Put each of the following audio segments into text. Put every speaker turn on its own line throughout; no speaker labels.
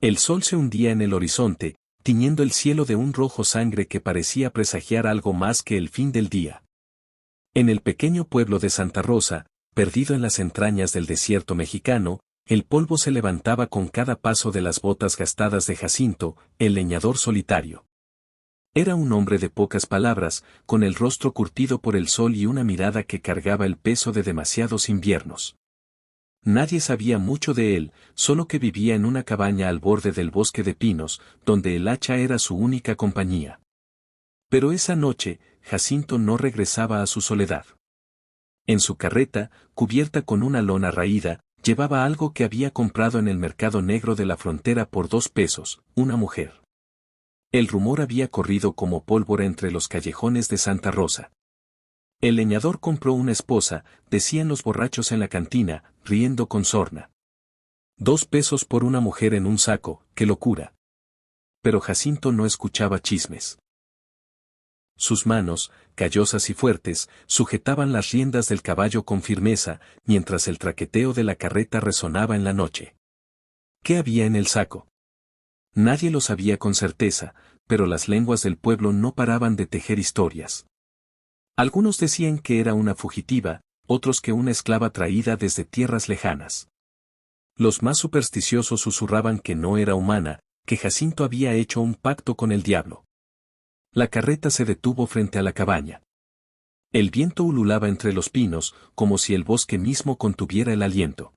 El sol se hundía en el horizonte, tiñendo el cielo de un rojo sangre que parecía presagiar algo más que el fin del día. En el pequeño pueblo de Santa Rosa, perdido en las entrañas del desierto mexicano, el polvo se levantaba con cada paso de las botas gastadas de Jacinto, el leñador solitario. Era un hombre de pocas palabras, con el rostro curtido por el sol y una mirada que cargaba el peso de demasiados inviernos. Nadie sabía mucho de él, solo que vivía en una cabaña al borde del bosque de pinos, donde el hacha era su única compañía. Pero esa noche, Jacinto no regresaba a su soledad. En su carreta, cubierta con una lona raída, llevaba algo que había comprado en el mercado negro de la frontera por 2 pesos, una mujer. El rumor había corrido como pólvora entre los callejones de Santa Rosa. El leñador compró una esposa, decían los borrachos en la cantina, riendo con sorna. 2 pesos por una mujer en un saco, ¡qué locura! Pero Jacinto no escuchaba chismes. Sus manos, callosas y fuertes, sujetaban las riendas del caballo con firmeza, mientras el traqueteo de la carreta resonaba en la noche. ¿Qué había en el saco? Nadie lo sabía con certeza, pero las lenguas del pueblo no paraban de tejer historias. Algunos decían que era una fugitiva, otros que una esclava traída desde tierras lejanas. Los más supersticiosos susurraban que no era humana, que Jacinto había hecho un pacto con el diablo. La carreta se detuvo frente a la cabaña. El viento ululaba entre los pinos, como si el bosque mismo contuviera el aliento.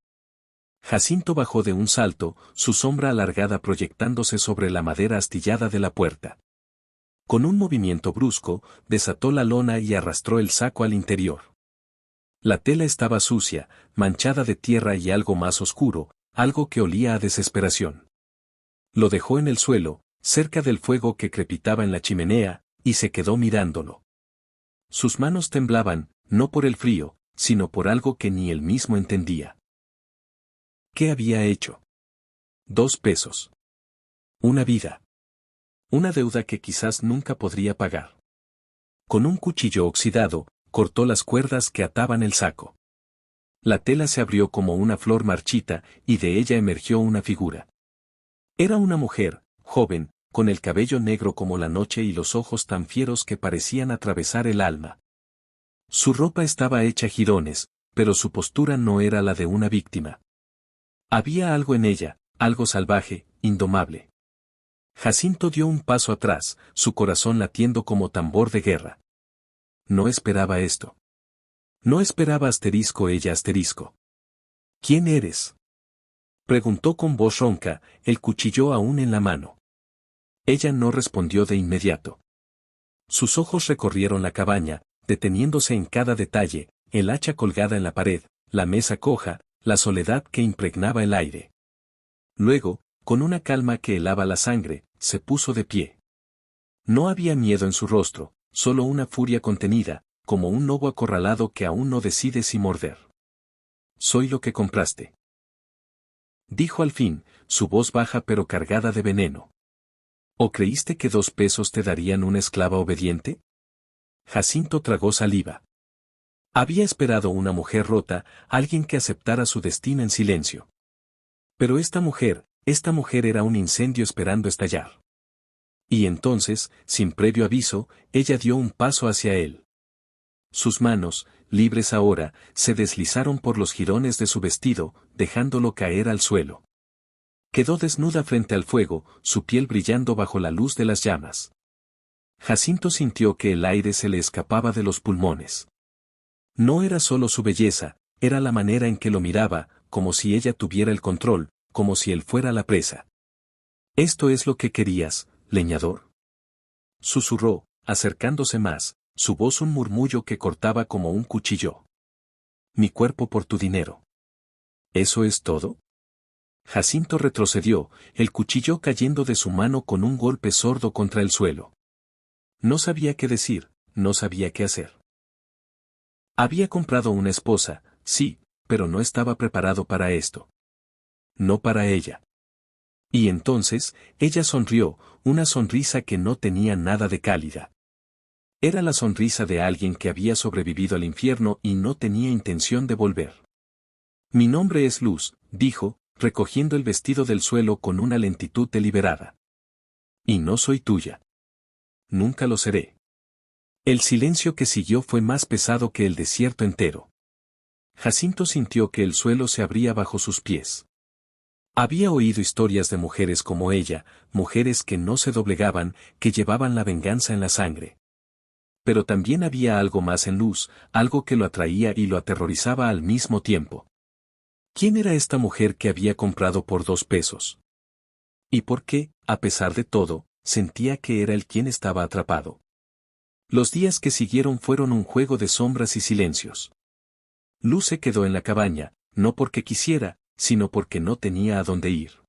Jacinto bajó de un salto, su sombra alargada proyectándose sobre la madera astillada de la puerta. Con un movimiento brusco, desató la lona y arrastró el saco al interior. La tela estaba sucia, manchada de tierra y algo más oscuro, algo que olía a desesperación. Lo dejó en el suelo, cerca del fuego que crepitaba en la chimenea, y se quedó mirándolo. Sus manos temblaban, no por el frío, sino por algo que ni él mismo entendía. ¿Qué había hecho? 2 pesos. Una vida. Una deuda que quizás nunca podría pagar. Con un cuchillo oxidado, cortó las cuerdas que ataban el saco. La tela se abrió como una flor marchita y de ella emergió una figura. Era una mujer, joven, con el cabello negro como la noche y los ojos tan fieros que parecían atravesar el alma. Su ropa estaba hecha jirones, pero su postura no era la de una víctima. Había algo en ella, algo salvaje, indomable. Jacinto dio un paso atrás, su corazón latiendo como tambor de guerra. No esperaba esto. No esperaba ella. ¿Quién eres? Preguntó con voz ronca, el cuchillo aún en la mano. Ella no respondió de inmediato. Sus ojos recorrieron la cabaña, deteniéndose en cada detalle, el hacha colgada en la pared, la mesa coja, la soledad que impregnaba el aire. Luego, con una calma que helaba la sangre, se puso de pie. No había miedo en su rostro, solo una furia contenida, como un lobo acorralado que aún no decide si morder. Soy lo que compraste. Dijo al fin, su voz baja pero cargada de veneno. ¿O creíste que 2 pesos te darían una esclava obediente? Jacinto tragó saliva. Había esperado una mujer rota, alguien que aceptara su destino en silencio. Pero esta mujer era un incendio esperando estallar. Y entonces, sin previo aviso, ella dio un paso hacia él. Sus manos, libres ahora, se deslizaron por los jirones de su vestido, dejándolo caer al suelo. Quedó desnuda frente al fuego, su piel brillando bajo la luz de las llamas. Jacinto sintió que el aire se le escapaba de los pulmones. No era solo su belleza, era la manera en que lo miraba, como si ella tuviera el control, como si él fuera la presa. ¿Esto es lo que querías, leñador? Susurró, acercándose más, su voz un murmullo que cortaba como un cuchillo. Mi cuerpo por tu dinero. ¿Eso es todo? Jacinto retrocedió, el cuchillo cayendo de su mano con un golpe sordo contra el suelo. No sabía qué decir, no sabía qué hacer. Había comprado una esposa, sí, pero no estaba preparado para esto. No para ella. Y entonces, ella sonrió, una sonrisa que no tenía nada de cálida. Era la sonrisa de alguien que había sobrevivido al infierno y no tenía intención de volver. Mi nombre es Luz, dijo, recogiendo el vestido del suelo con una lentitud deliberada. Y no soy tuya. Nunca lo seré. El silencio que siguió fue más pesado que el desierto entero. Jacinto sintió que el suelo se abría bajo sus pies. Había oído historias de mujeres como ella, mujeres que no se doblegaban, que llevaban la venganza en la sangre. Pero también había algo más en Luz, algo que lo atraía y lo aterrorizaba al mismo tiempo. ¿Quién era esta mujer que había comprado por 2 pesos? ¿Y por qué, a pesar de todo, sentía que era él quien estaba atrapado? Los días que siguieron fueron un juego de sombras y silencios. Luz se quedó en la cabaña, no porque quisiera, sino porque no tenía a dónde ir.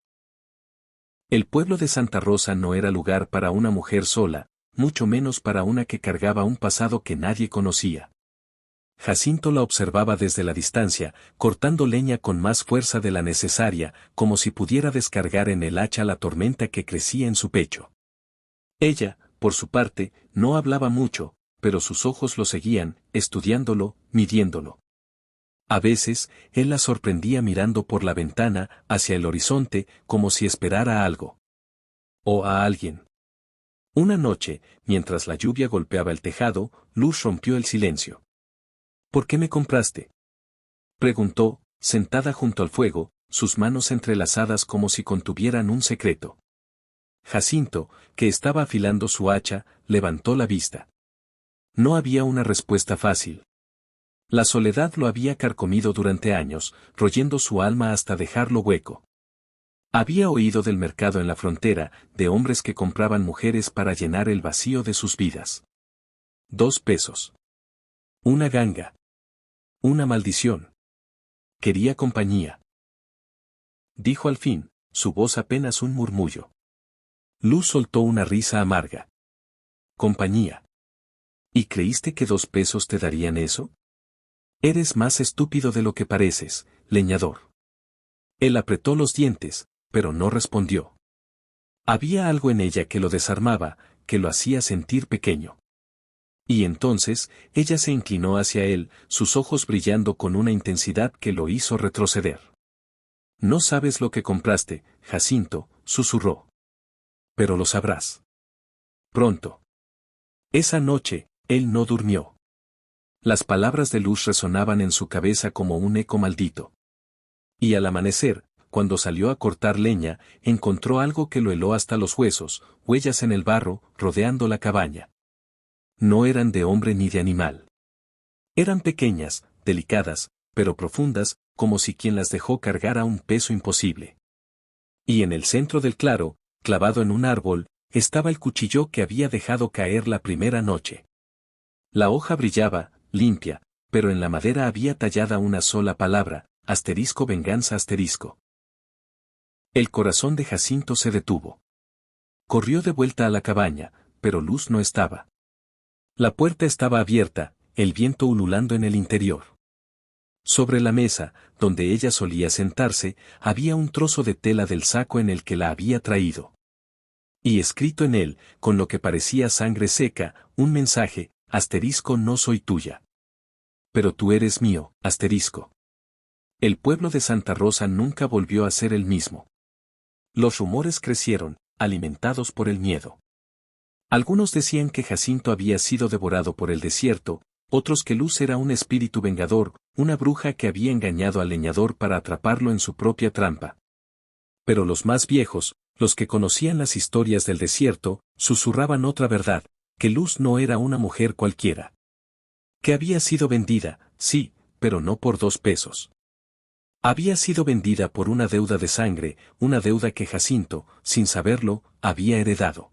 El pueblo de Santa Rosa no era lugar para una mujer sola, mucho menos para una que cargaba un pasado que nadie conocía. Jacinto la observaba desde la distancia, cortando leña con más fuerza de la necesaria, como si pudiera descargar en el hacha la tormenta que crecía en su pecho. Ella, por su parte, no hablaba mucho, pero sus ojos lo seguían, estudiándolo, midiéndolo. A veces, él la sorprendía mirando por la ventana, hacia el horizonte, como si esperara algo. O a alguien. Una noche, mientras la lluvia golpeaba el tejado, Luz rompió el silencio. ¿Por qué me compraste?, preguntó, sentada junto al fuego, sus manos entrelazadas como si contuvieran un secreto. Jacinto, que estaba afilando su hacha, levantó la vista. No había una respuesta fácil. La soledad lo había carcomido durante años, royendo su alma hasta dejarlo hueco. Había oído del mercado en la frontera, de hombres que compraban mujeres para llenar el vacío de sus vidas. 2 pesos. Una ganga. Una maldición. Quería compañía. Dijo al fin, su voz apenas un murmullo. Luz soltó una risa amarga. Compañía. ¿Y creíste que 2 pesos te darían eso? Eres más estúpido de lo que pareces, leñador. Él apretó los dientes, pero no respondió. Había algo en ella que lo desarmaba, que lo hacía sentir pequeño. Y entonces, ella se inclinó hacia él, sus ojos brillando con una intensidad que lo hizo retroceder. No sabes lo que compraste, Jacinto, susurró. Pero lo sabrás. Pronto. Esa noche, él no durmió. Las palabras de Luz resonaban en su cabeza como un eco maldito. Y al amanecer, cuando salió a cortar leña, encontró algo que lo heló hasta los huesos, huellas en el barro, rodeando la cabaña. No eran de hombre ni de animal. Eran pequeñas, delicadas, pero profundas, como si quien las dejó cargara un peso imposible. Y en el centro del claro, clavado en un árbol, estaba el cuchillo que había dejado caer la primera noche. La hoja brillaba, limpia, pero en la madera había tallada una sola palabra, *venganza*. El corazón de Jacinto se detuvo. Corrió de vuelta a la cabaña, pero Luz no estaba. La puerta estaba abierta, el viento ululando en el interior. Sobre la mesa, donde ella solía sentarse, había un trozo de tela del saco en el que la había traído. Y escrito en él, con lo que parecía sangre seca, un mensaje, *no soy tuya. Pero tú eres mío, *. El pueblo de Santa Rosa nunca volvió a ser el mismo. Los rumores crecieron, alimentados por el miedo. Algunos decían que Jacinto había sido devorado por el desierto, otros que Luz era un espíritu vengador, una bruja que había engañado al leñador para atraparlo en su propia trampa. Pero los más viejos, los que conocían las historias del desierto, susurraban otra verdad, que Luz no era una mujer cualquiera. Que había sido vendida, sí, pero no por 2 pesos. Había sido vendida por una deuda de sangre, una deuda que Jacinto, sin saberlo, había heredado.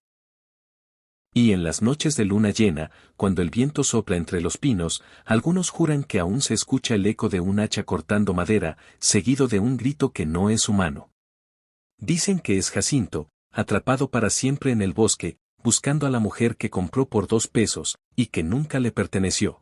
Y en las noches de luna llena, cuando el viento sopla entre los pinos, algunos juran que aún se escucha el eco de un hacha cortando madera, seguido de un grito que no es humano. Dicen que es Jacinto, atrapado para siempre en el bosque, buscando a la mujer que compró por 2 pesos, y que nunca le perteneció.